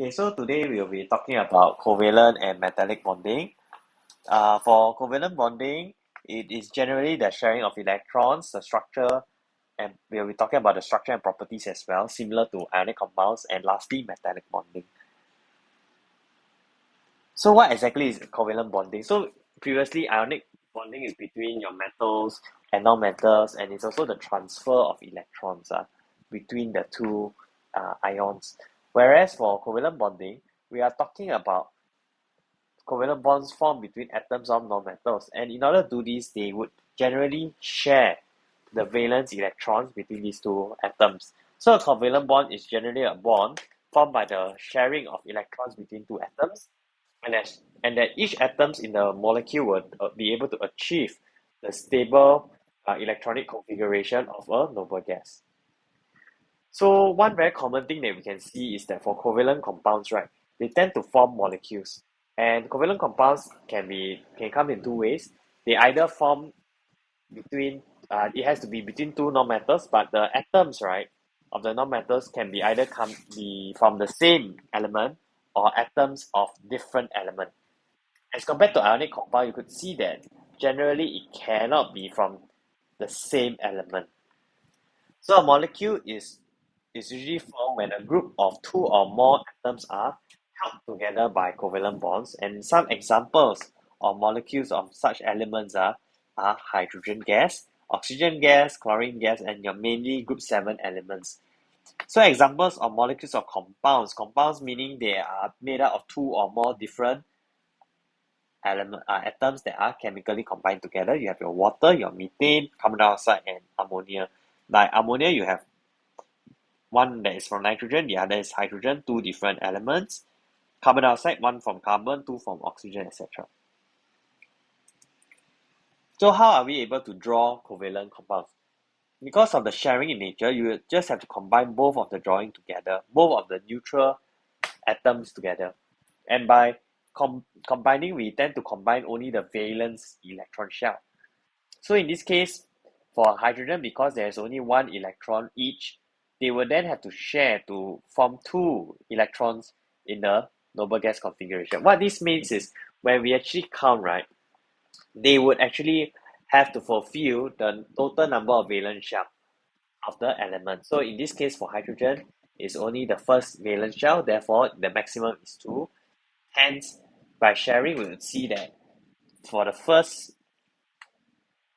Okay, so today we'll be talking about covalent and metallic bonding. For covalent bonding, it is generally the sharing of electrons, the structure, and we'll be talking about the structure and properties as well, similar to ionic compounds, and lastly, metallic bonding. So what exactly is covalent bonding? So previously, ionic bonding is between your metals and non-metals, and it's also the transfer of electrons between the two ions. Whereas for covalent bonding, we are talking about covalent bonds formed between atoms of non-metals, and in order to do this, they would generally share the valence electrons between these two atoms. So a covalent bond is generally a bond formed by the sharing of electrons between two atoms, and that each atoms in the molecule would be able to achieve the stable electronic configuration of a noble gas. So one very common thing that we can see is that for covalent compounds, right, they tend to form molecules. And covalent compounds can come in two ways. They either form between it has to be between two non-metals, but the atoms, right, of the non-metals can be either come be from the same element or atoms of different element. As compared to ionic compound, you could see that generally it cannot be from the same element. So a molecule is usually formed when a group of two or more atoms are held together by covalent bonds. And some examples of molecules of such elements are hydrogen gas, oxygen gas, chlorine gas, and your mainly group 7 elements. So examples of molecules of compounds meaning they are made up of two or more different atoms that are chemically combined together. You have your water, your methane, carbon dioxide, and ammonia. Like ammonia, you have one that is from nitrogen, the other is hydrogen, two different elements. Carbon dioxide, one from carbon, two from oxygen, etc. So how are we able to draw covalent compounds? Because of the sharing in nature, you just have to combine both of the drawing together, both of the neutral atoms together. And by combining, we tend to combine only the valence electron shell. So in this case, for hydrogen, because there's only one electron each, they will then have to share to form two electrons in the noble gas configuration. What this means is when we actually count, right, they would actually have to fulfill the total number of valence shell of the element. So in this case, for hydrogen, it's only the first valence shell, therefore the maximum is 2. Hence, by sharing, we would see that for the first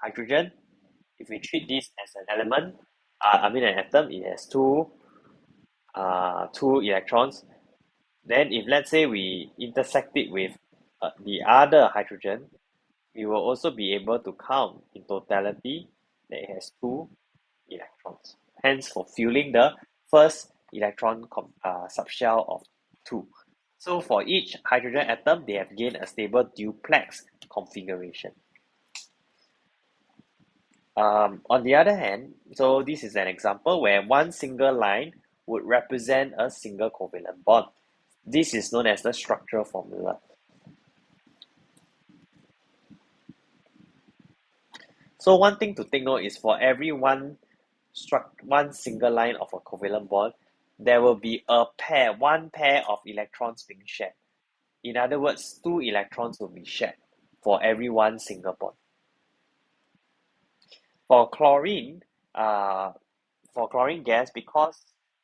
hydrogen, if we treat this as an element, an atom, it has two electrons. Then if let's say we intersect it with the other hydrogen, we will also be able to count in totality that it has two electrons, hence fulfilling the first electron subshell of 2. So for each hydrogen atom, they have gained a stable duplex configuration. On the other hand, so this is an example where one single line would represent a single covalent bond. This is known as the structural formula. So one thing to take note is for every one single line of a covalent bond, there will be one pair of electrons being shared. In other words, two electrons will be shared for every one single bond. For chlorine, uh, for chlorine gas, because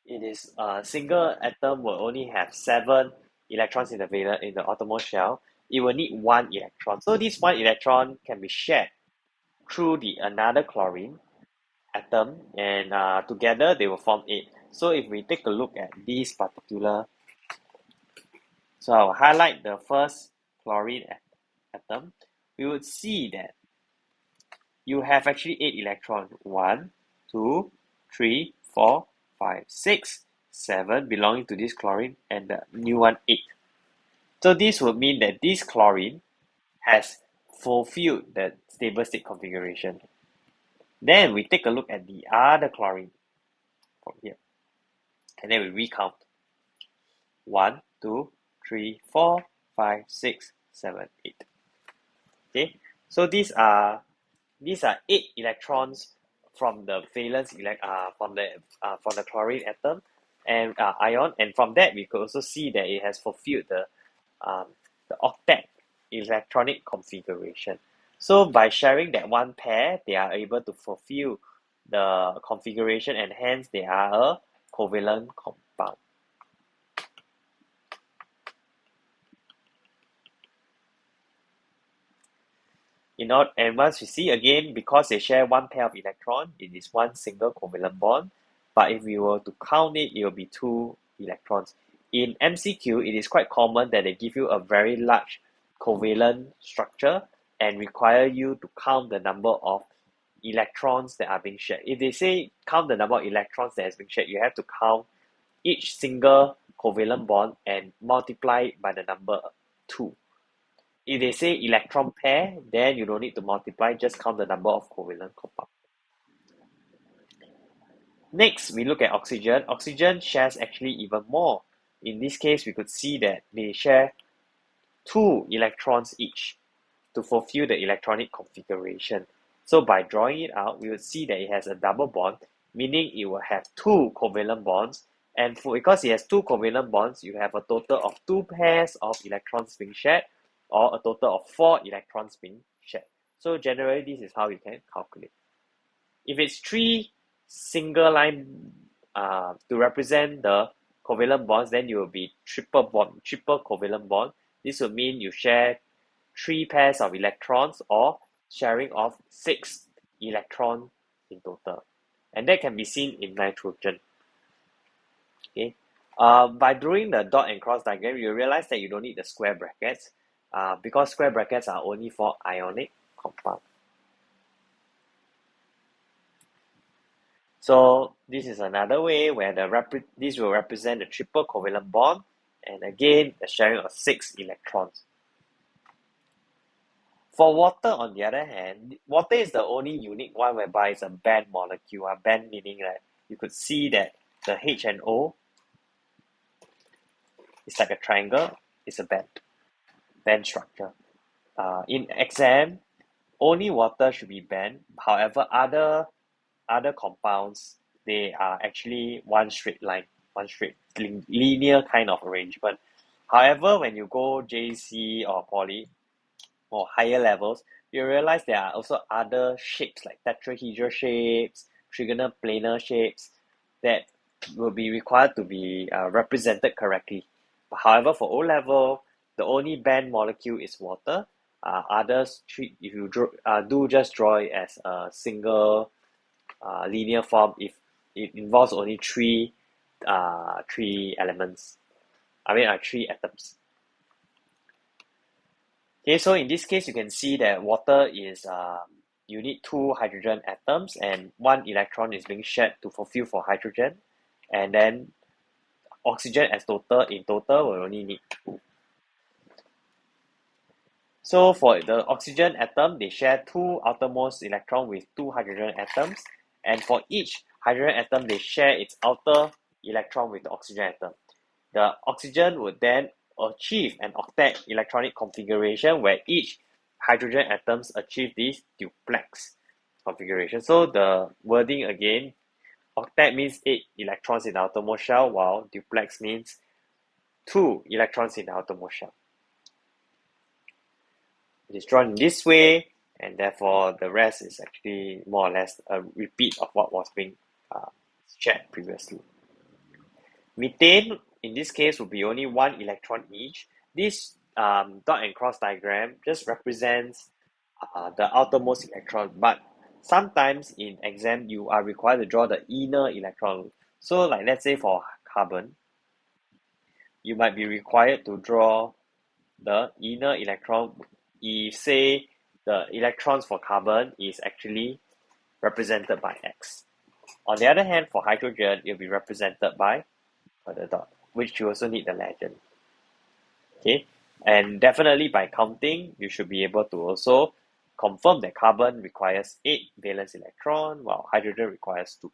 it is a single atom will only have 7 electrons in the outermost shell, it will need one electron. So this one electron can be shared through the another chlorine atom, and together they will form 8. So if we take a look at this particular, so I'll highlight the first chlorine atom, we would see that you have actually 8 electrons. 1, 2, 3, 4, 5, 6, 7 belonging to this chlorine, and the new one 8. So this would mean that this chlorine has fulfilled the stable state configuration. Then we take a look at the other chlorine from here, and then we recount. 1, 2, 3, 4, 5, 6, 7, 8. Okay, so these are 8 electrons from the valence from the chlorine atom, and ion, and from that we could also see that it has fulfilled um, the octet electronic configuration. So by sharing that one pair, they are able to fulfill the configuration, and hence they are a covalent compound. And once you see again, because they share one pair of electron, it is one single covalent bond. But if we were to count it, it will be two electrons. In MCQ, it is quite common that they give you a very large covalent structure and require you to count the number of electrons that are being shared. If they say count the number of electrons that has been shared, you have to count each single covalent bond and multiply it by the number 2. If they say electron pair, then you don't need to multiply, just count the number of covalent compounds. Next, we look at oxygen. Oxygen shares actually even more. In this case, we could see that they share 2 electrons each to fulfill the electronic configuration. So by drawing it out, we would see that it has a double bond, meaning it will have 2 covalent bonds. And because it has 2 covalent bonds, you have a total of 2 pairs of electrons being shared, or a total of 4 electrons being shared. So generally, this is how you can calculate. If it's 3 single line to represent the covalent bonds, then you will be triple covalent bond. This will mean you share 3 pairs of electrons, or sharing of 6 electrons in total. And that can be seen in nitrogen. Okay. By drawing the dot and cross diagram, you realize that you don't need the square brackets because square brackets are only for ionic compound. So this is another way where this will represent the triple covalent bond, and again the sharing of 6 electrons. For water, on the other hand, water is the only unique one whereby it's a band molecule. A band meaning that you could see that the H and O is like a triangle, it's a band structure. In exam, only water should be band. However, other compounds, they are actually one straight line, one straight linear kind of arrangement. However, when you go JC or poly or higher levels, you realize there are also other shapes like tetrahedral shapes, trigonal planar shapes that will be required to be represented correctly. But however, for O level, the only band molecule is water. Others, if you do just draw it as a single linear form if it involves only three elements. Three atoms. Okay, so in this case, you can see that water is you need 2 hydrogen atoms and 1 electron is being shared to fulfill for hydrogen, and then oxygen in total will only need 2. So for the oxygen atom, they share 2 outermost electron with 2 hydrogen atoms, and for each hydrogen atom, they share its outer electron with the oxygen atom. The oxygen would then achieve an octet electronic configuration where each hydrogen atoms achieve this duplex configuration. So the wording again, octet means 8 electrons in the outermost shell, while duplex means 2 electrons in the outermost shell. It is drawn in this way, and therefore the rest is actually more or less a repeat of what was being shared previously. Methane, in this case, will be only 1 electron each. This dot and cross diagram just represents the outermost electron, but sometimes in exam you are required to draw the inner electron. So like let's say for carbon, you might be required to draw the inner electron if say the electrons for carbon is actually represented by X. On the other hand, for hydrogen, it will be represented by the dot, which you also need the legend. Okay, and definitely by counting, you should be able to also confirm that carbon requires 8 valence electron, while hydrogen requires 2.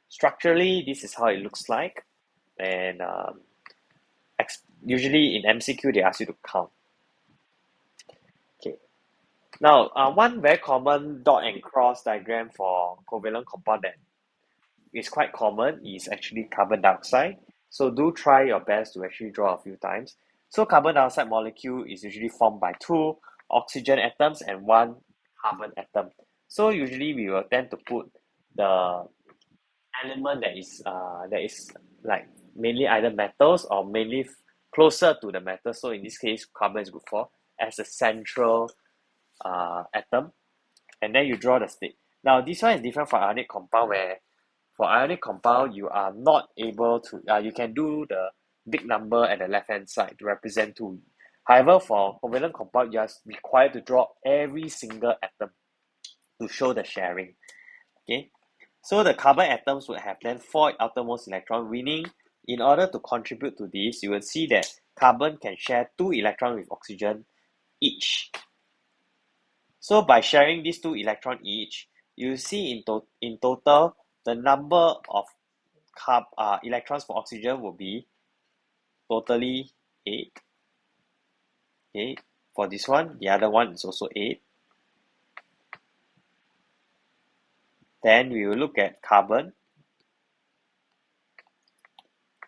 Structurally, this is how it looks like, and usually in MCQ, they ask you to count. Okay. Now, one very common dot and cross diagram for covalent compound that is quite common is actually carbon dioxide. So do try your best to actually draw a few times. So carbon dioxide molecule is usually formed by two oxygen atoms and one carbon atom. So usually we will tend to put the element that is like mainly either metals or mainly closer to the metal. So in this case, carbon is good for as a central atom, and then you draw the state. Now this one is different for ionic compound, where for ionic compound you are not able to you can do the big number at the left hand side to represent two. However, for covalent compound, you are required to draw every single atom to show the sharing. Okay, so the carbon atoms would have then four outermost electrons, meaning in order to contribute to this, you will see that carbon can share two electrons with oxygen each. So by sharing these two electrons each, you see in total the number of electrons for oxygen will be totally 8. Okay, for this one, the other one is also 8. Then we will look at carbon,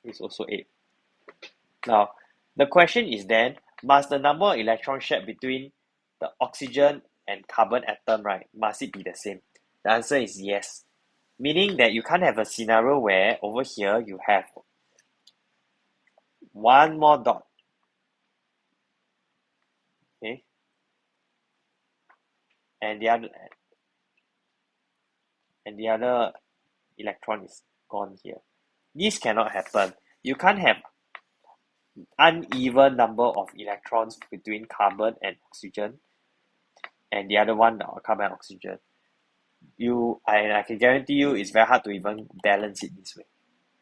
it's also 8. Now, the question is then, must the number of electrons shared between the oxygen and carbon atom, right, must it be the same? The answer is yes. Meaning that you can't have a scenario where over here you have one more dot, okay, and the other electron is gone here. This cannot happen. You can't have uneven number of electrons between carbon and oxygen, and the other one carbon and oxygen. I can guarantee you it's very hard to even balance it this way.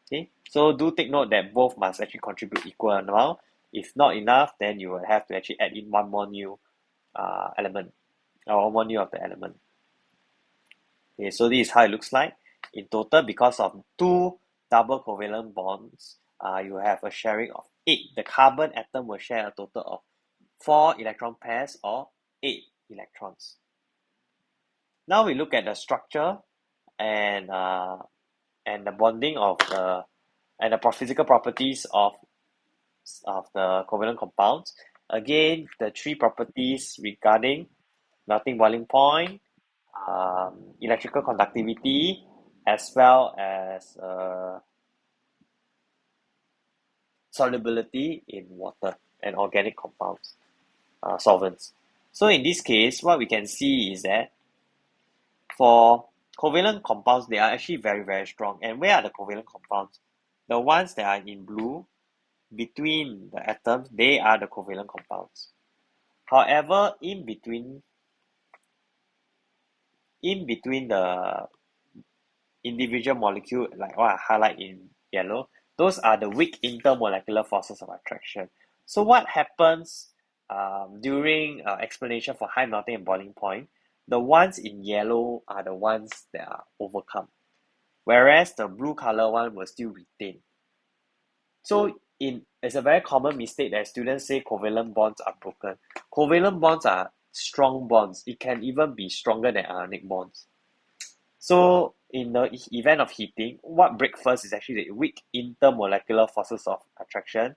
Okay, so do take note that both must actually contribute equal amount. If not enough, then you will have to actually add in one more new element, or one more new of the element. Okay, so this is how it looks like in total. Because of two double covalent bonds, you have a sharing of 8. The carbon atom will share a total of 4 electron pairs or 8 electrons. Now we look at the structure and the bonding of the and the physical properties of the covalent compounds. Again, the three properties regarding melting boiling point, electrical conductivity, as well as solubility in water and organic compounds, solvents. So in this case, what we can see is that for covalent compounds, they are actually very, very strong. And where are the covalent compounds? The ones that are in blue, between the atoms, they are the covalent compounds. However, in between the individual molecule, like what I highlight in yellow, those are the weak intermolecular forces of attraction. So what happens during explanation for high melting and boiling point? The ones in yellow are the ones that are overcome, whereas the blue color one will still retain. So it's a very common mistake that students say covalent bonds are broken. Covalent bonds are strong bonds. It can even be stronger than ionic bonds. So in the event of heating, what breaks first is actually the weak intermolecular forces of attraction.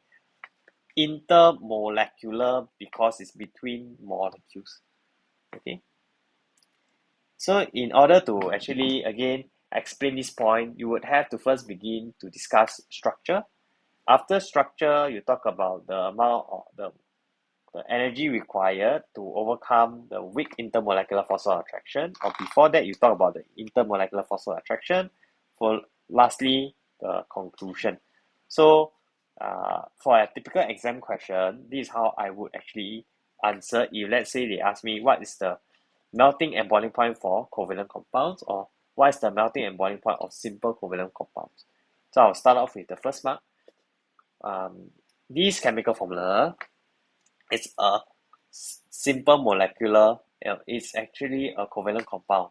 Intermolecular because it's between molecules. Okay. So in order to actually again explain this point, you would have to first begin to discuss structure. After structure, you talk about the amount of the energy required to overcome the weak intermolecular force of attraction. Or before that, you talk about the intermolecular force of attraction. For lastly, the conclusion. So for a typical exam question, this is how I would actually answer if let's say they ask me what is the melting and boiling point for covalent compounds, or what is the melting and boiling point of simple covalent compounds. So I'll start off with the first mark. This chemical formula, it's a simple molecular, it's actually a covalent compound.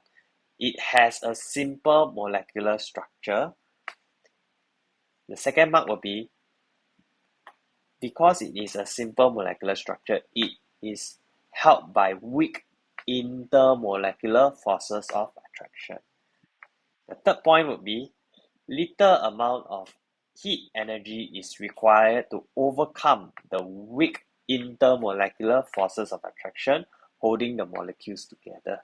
It has a simple molecular structure. The second mark will be, because it is a simple molecular structure, it is held by weak intermolecular forces of attraction. The third point would be, little amount of heat energy is required to overcome the weak intermolecular forces of attraction holding the molecules together.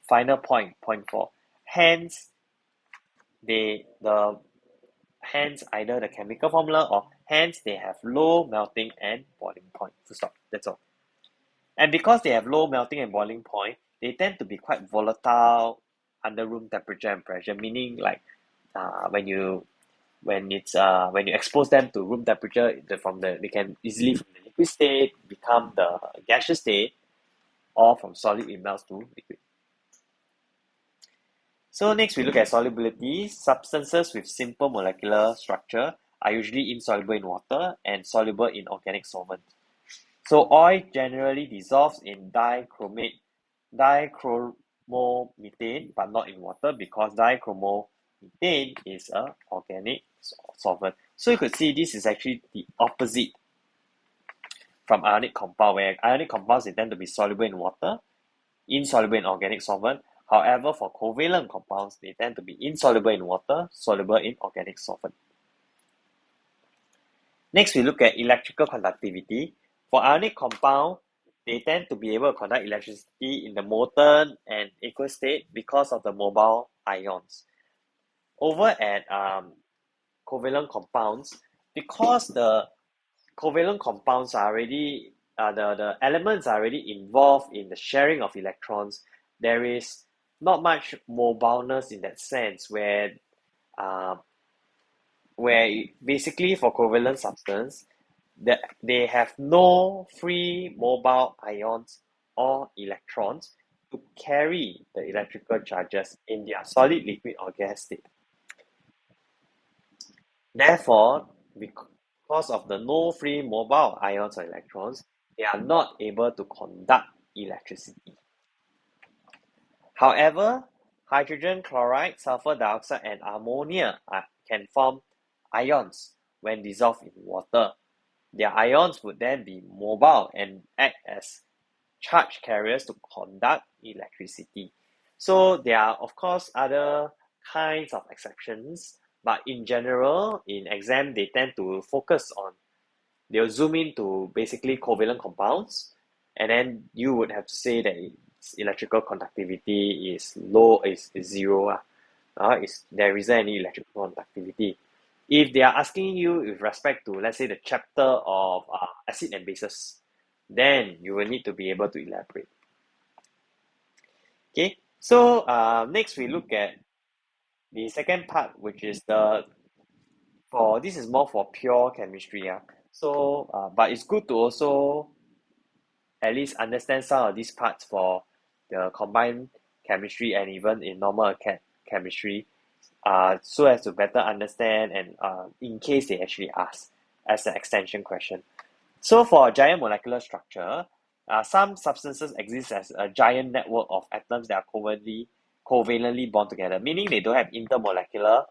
Final point, point 4. Hence, hence either the chemical formula or hence they have low melting and boiling point. Full stop. That's all. And because they have low melting and boiling point, they tend to be quite volatile under room temperature and pressure. Meaning, like when you expose them to room temperature, they can easily from the liquid state become the gaseous state, or from solid it melts to liquid. So next we look at solubility. Substances with simple molecular structure are usually insoluble in water and soluble in organic solvent. So oil generally dissolves in dichromomethane, but not in water, because dichromomethane is an organic solvent. So you could see this is actually the opposite from ionic compound, where ionic compounds they tend to be soluble in water, insoluble in organic solvent. However, for covalent compounds, they tend to be insoluble in water, soluble in organic solvent. Next, we look at electrical conductivity. For ionic compound, they tend to be able to conduct electricity in the molten and aqueous state because of the mobile ions. Over at covalent compounds, because the covalent compounds are already the elements are already involved in the sharing of electrons, there is not much mobileness in that sense, where basically for covalent substance that they have no free mobile ions or electrons to carry the electrical charges in their solid, liquid, or gas state. Therefore, because of the no free mobile ions or electrons, they are not able to conduct electricity. However, hydrogen chloride, sulfur dioxide, and ammonia can form ions when dissolved in water. Their ions would then be mobile and act as charge carriers to conduct electricity. So there are, of course, other kinds of exceptions, but in general, in exam, they tend to focus on, they'll zoom into basically covalent compounds, and then you would have to say that its electrical conductivity is low, is zero. There isn't any electrical conductivity. If they are asking you with respect to, let's say, the chapter of acid and bases, then you will need to be able to elaborate. Okay, so next we look at the second part, which is this is more for pure chemistry. But it's good to also at least understand some of these parts for the combined chemistry and even in normal chemistry, so as to better understand and in case they actually ask as an extension question. So for a giant molecular structure, some substances exist as a giant network of atoms that are covalently bond together, meaning they don't have intermolecular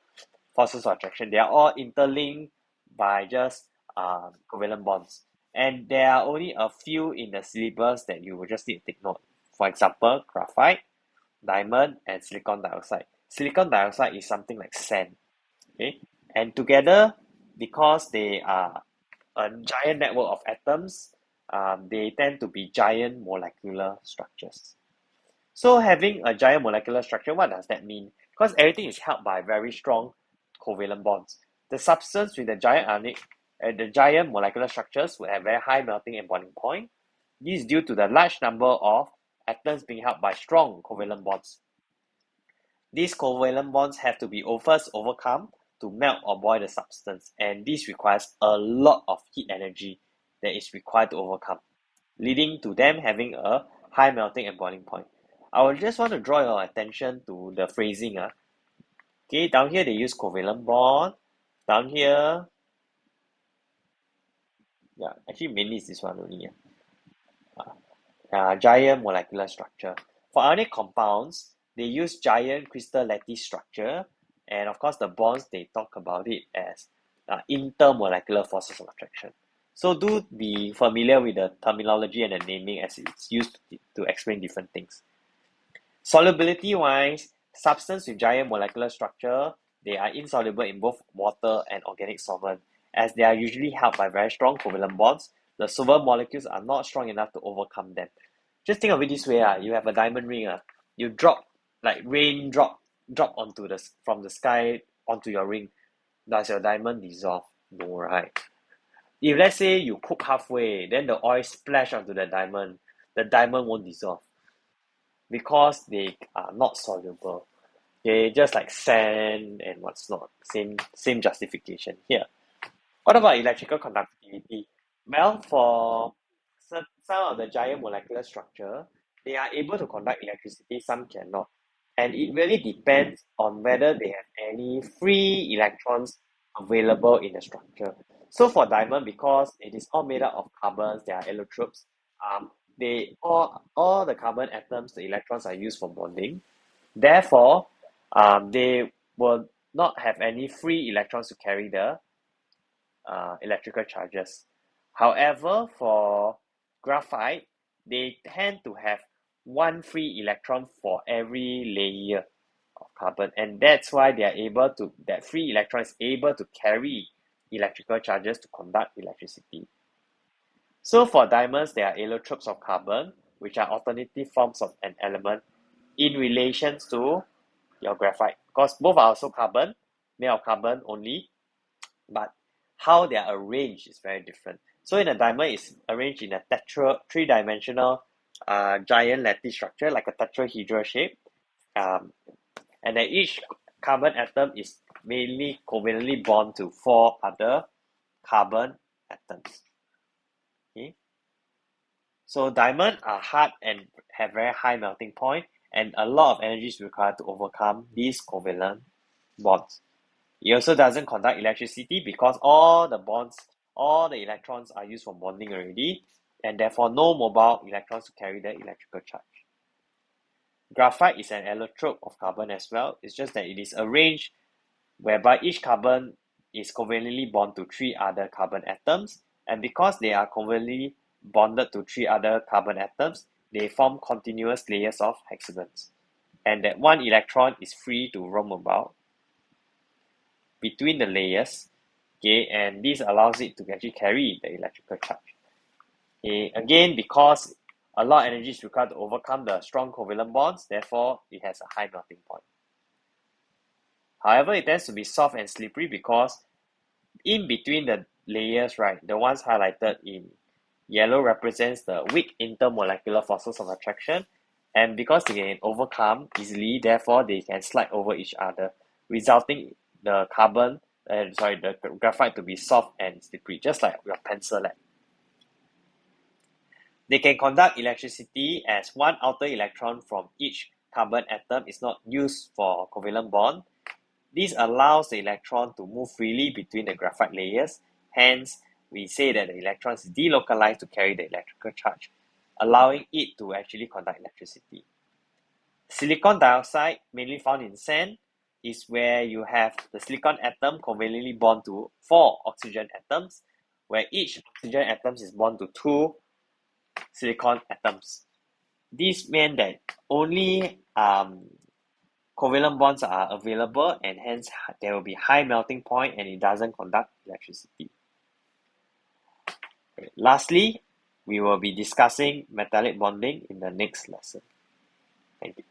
forces of attraction. They are all interlinked by just covalent bonds. And there are only a few in the syllabus that you will just need to take note. For example, graphite, diamond, and silicon dioxide. Silicon dioxide is something like sand. Okay, and together, because they are a giant network of atoms, they tend to be giant molecular structures. So having a giant molecular structure, what does that mean? Because everything is held by very strong covalent bonds. The substance with the giant molecular structures will have very high melting and boiling point. This is due to the large number of atoms being held by strong covalent bonds. These covalent bonds have to be first overcome to melt or boil the substance, and this requires a lot of heat energy that is required to overcome, leading to them having a high melting and boiling point. I will just want to draw your attention to the phrasing. Okay, down here they use covalent bond. Down here, yeah, actually mainly it's this one only. Giant molecular structure. For ionic compounds, they use giant crystal lattice structure, and of course the bonds they talk about it as intermolecular forces of attraction. So do be familiar with the terminology and the naming as it's used to explain different things. Solubility wise, substance with giant molecular structure, they are insoluble in both water and organic solvent, as they are usually held by very strong covalent bonds. The solvent molecules are not strong enough to overcome them. Just think of it this way, you have a diamond ring, you drop, like rain drop onto from the sky onto your ring. Does your diamond dissolve? No, right? If let's say you cook halfway, then the oil splash onto the diamond won't dissolve because they are not soluble. They just like sand and what's not. Same justification here. What about electrical conductivity? Well, for some of the giant molecular structure, they are able to conduct electricity, some cannot. And it really depends on whether they have any free electrons available in the structure. So for diamond, because it is all made up of carbons, they are allotropes, all the carbon atoms, the electrons are used for bonding. Therefore, they will not have any free electrons to carry the electrical charges. However, for graphite, they tend to have one free electron for every layer of carbon, and that's why that free electron is able to carry electrical charges to conduct electricity. So for diamonds, they are allotropes of carbon, which are alternative forms of an element in relation to your graphite, because both are also carbon, made of carbon only, but how they are arranged is very different. So in a diamond, it's arranged in a three-dimensional giant lattice structure, like a tetrahedral shape, and then each carbon atom is mainly covalently bond to 4 other carbon atoms. Okay, so diamonds are hard and have very high melting point, and a lot of energy is required to overcome these covalent bonds. It also doesn't conduct electricity because all the electrons are used for bonding already, and therefore no mobile electrons to carry the electrical charge. Graphite is an allotrope of carbon as well. It's just that it is arranged whereby each carbon is covalently bonded to 3 other carbon atoms, and because they are covalently bonded to 3 other carbon atoms, they form continuous layers of hexagons, and that one electron is free to roam about between the layers, okay, and this allows it to actually carry the electrical charge. Okay, again, because a lot of energy is required to overcome the strong covalent bonds, therefore it has a high melting point. However, it tends to be soft and slippery because in between the layers, right, the ones highlighted in yellow represents the weak intermolecular forces of attraction, and because they can overcome easily, therefore they can slide over each other, resulting the graphite to be soft and slippery, just like your pencil lead. They can conduct electricity as one outer electron from each carbon atom is not used for covalent bond. This allows the electron to move freely between the graphite layers. Hence, we say that the electron is delocalized to carry the electrical charge, allowing it to actually conduct electricity. Silicon dioxide, mainly found in sand, is where you have the silicon atom covalently bond to 4 oxygen atoms, where each oxygen atom is bond to 2 silicon atoms. This means that only covalent bonds are available, and hence there will be high melting point and it doesn't conduct electricity. Okay. Lastly, we will be discussing metallic bonding in the next lesson. Thank you.